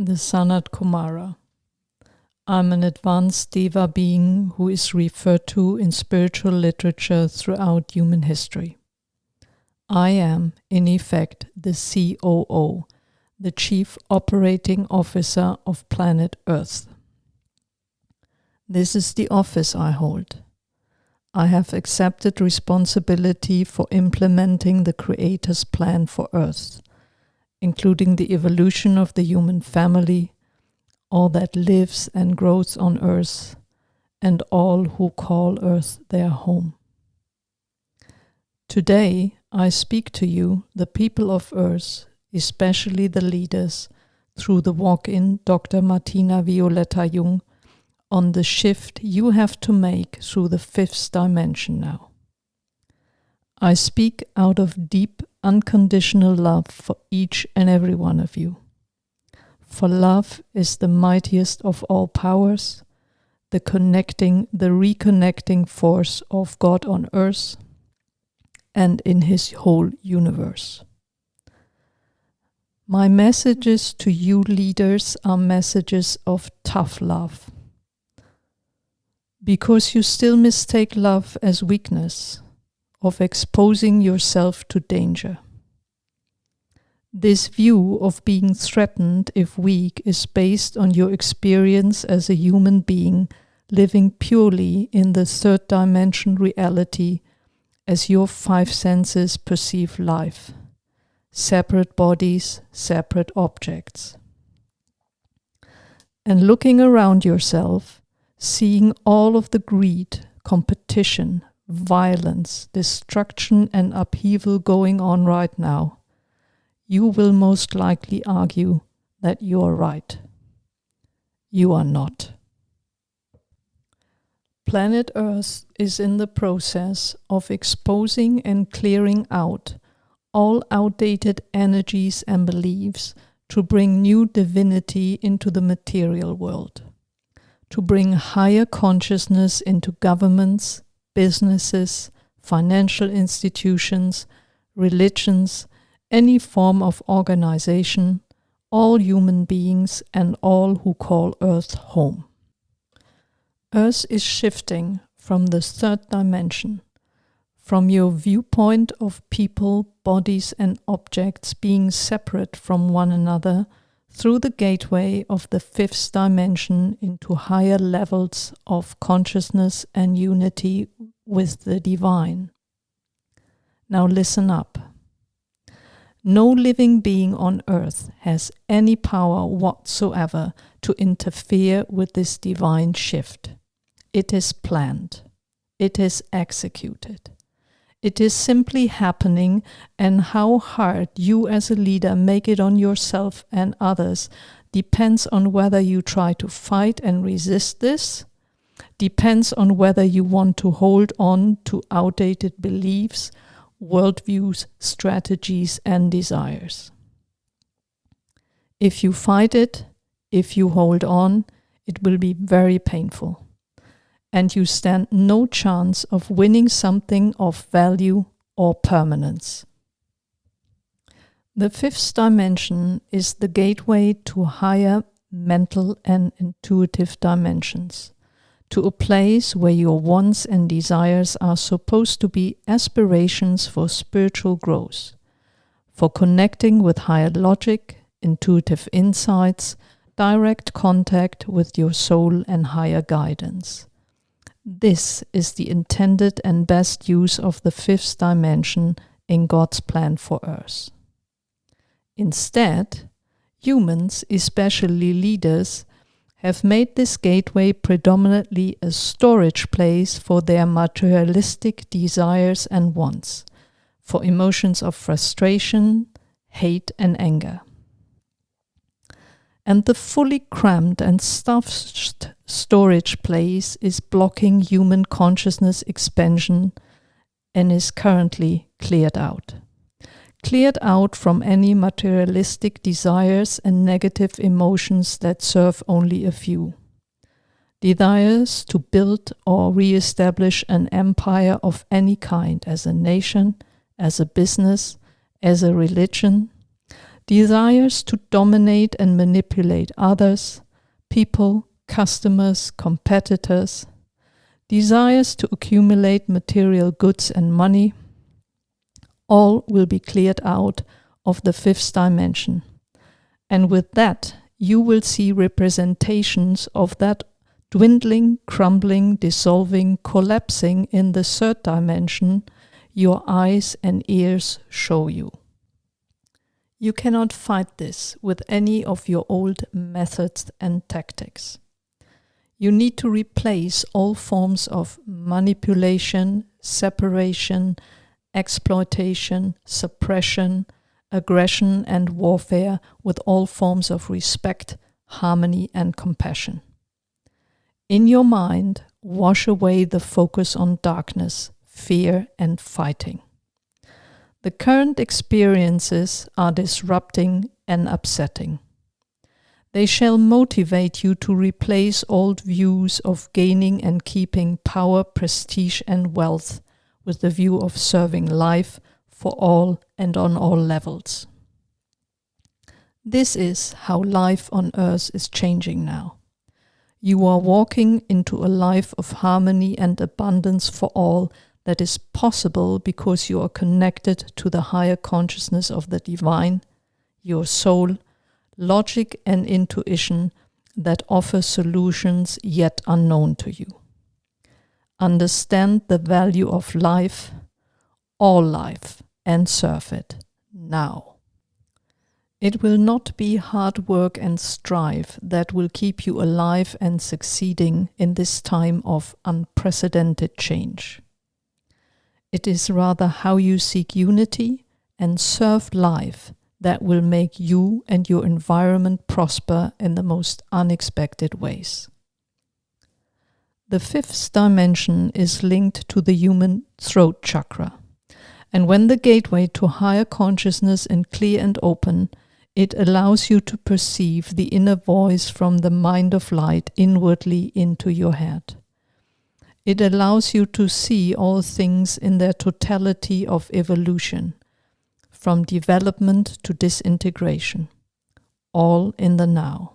the SANAT Kumara. I'm an advanced Deva being who is referred to in spiritual literature throughout human history. I am, in effect, the COO, the Chief Operating Officer of planet Earth. This is the office I hold. I have accepted responsibility for implementing the Creator's plan for Earth, including the evolution of the human family, all that lives and grows on Earth, and all who call Earth their home. Today, I speak to you, the people of Earth, especially the leaders, through the walk-in Dr. Martina Violetta Jung, on the shift you have to make through the fifth dimension now. I speak out of deep, unconditional love for each and every one of you. For love is the mightiest of all powers, the reconnecting force of God on earth and in His whole universe. My messages to you leaders are messages of tough love. Because you still mistake love as weakness, of exposing yourself to danger. This view of being threatened if weak is based on your experience as a human being living purely in the third dimension reality as your five senses perceive life. Separate bodies, separate objects. And looking around yourself, seeing all of the greed, competition, violence, destruction and upheaval going on right now, you will most likely argue that you are right. You are not. Planet Earth is in the process of exposing and clearing out all outdated energies and beliefs to bring new divinity into the material world, to bring higher consciousness into governments, businesses, financial institutions, religions, any form of organization, all human beings and all who call Earth home. Earth is shifting from the third dimension, from your viewpoint of people, bodies and objects being separate from one another through the gateway of the fifth dimension into higher levels of consciousness and unity with the divine. Now listen up. No living being on earth has any power whatsoever to interfere with this divine shift. It is planned. It is executed. It is simply happening, and how hard you as a leader make it on yourself and others depends on whether you try to fight and resist this, depends on whether you want to hold on to outdated beliefs, worldviews, strategies and desires. If you fight it, if you hold on, it will be very painful. And you stand no chance of winning something of value or permanence. The fifth dimension is the gateway to higher mental and intuitive dimensions, to a place where your wants and desires are supposed to be aspirations for spiritual growth, for connecting with higher logic, intuitive insights, direct contact with your soul and higher guidance. This is the intended and best use of the fifth dimension in God's plan for Earth. Instead, humans, especially leaders, have made this gateway predominantly a storage place for their materialistic desires and wants, for emotions of frustration, hate and anger. And the fully crammed and stuffed storage place is blocking human consciousness expansion and is currently cleared out. Cleared out from any materialistic desires and negative emotions that serve only a few. Desires to build or re-establish an empire of any kind as a nation, as a business, as a religion. Desires to dominate and manipulate others, people, customers, competitors. Desires to accumulate material goods and money. All will be cleared out of the fifth dimension. And with that, you will see representations of that dwindling, crumbling, dissolving, collapsing in the third dimension your eyes and ears show you. You cannot fight this with any of your old methods and tactics. You need to replace all forms of manipulation, separation, exploitation, suppression, aggression, and warfare with all forms of respect, harmony, and compassion. In your mind, wash away the focus on darkness, fear, and fighting. The current experiences are disrupting and upsetting. They shall motivate you to replace old views of gaining and keeping power, prestige, and wealth with the view of serving life for all and on all levels. This is how life on earth is changing now. You are walking into a life of harmony and abundance for all that is possible because you are connected to the higher consciousness of the divine, your soul, logic and intuition that offer solutions yet unknown to you. Understand the value of life, all life, and serve it now. It will not be hard work and strife that will keep you alive and succeeding in this time of unprecedented change. It is rather how you seek unity and serve life that will make you and your environment prosper in the most unexpected ways. The fifth dimension is linked to the human throat chakra, and when the gateway to higher consciousness is clear and open, it allows you to perceive the inner voice from the mind of light inwardly into your head. It allows you to see all things in their totality of evolution, from development to disintegration, all in the now.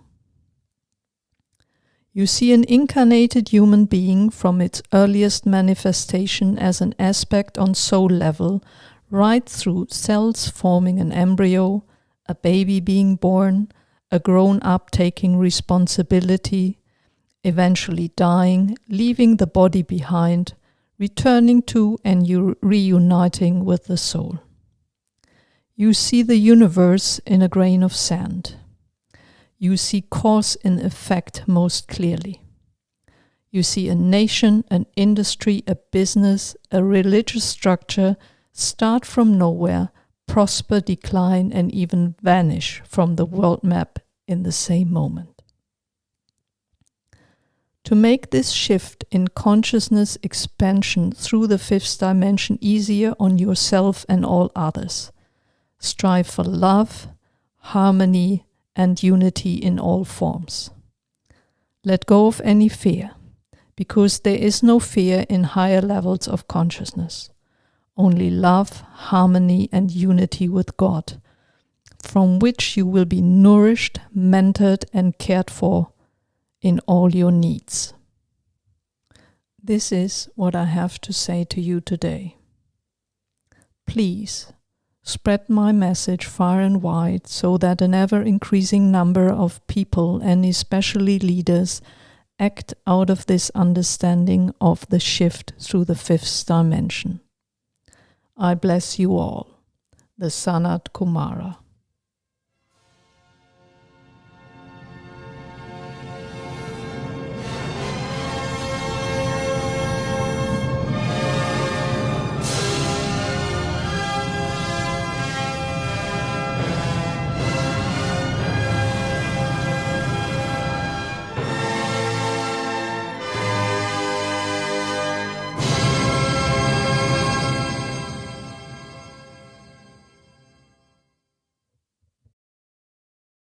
You see an incarnated human being from its earliest manifestation as an aspect on soul level, right through cells forming an embryo, a baby being born, a grown-up taking responsibility, eventually dying, leaving the body behind, returning to and reuniting with the soul. You see the universe in a grain of sand. You see cause and effect most clearly. You see a nation, an industry, a business, a religious structure start from nowhere, prosper, decline, and even vanish from the world map in the same moment. To make this shift in consciousness expansion through the fifth dimension easier on yourself and all others, strive for love, harmony, and unity in all forms. Let go of any fear, because there is no fear in higher levels of consciousness. Only love, harmony, and unity with God, from which you will be nourished, mentored, and cared for in all your needs. This is what I have to say to you today. Please spread my message far and wide so that an ever-increasing number of people, and especially leaders, act out of this understanding of the shift through the fifth dimension. I bless you all. The SANAT Kumara.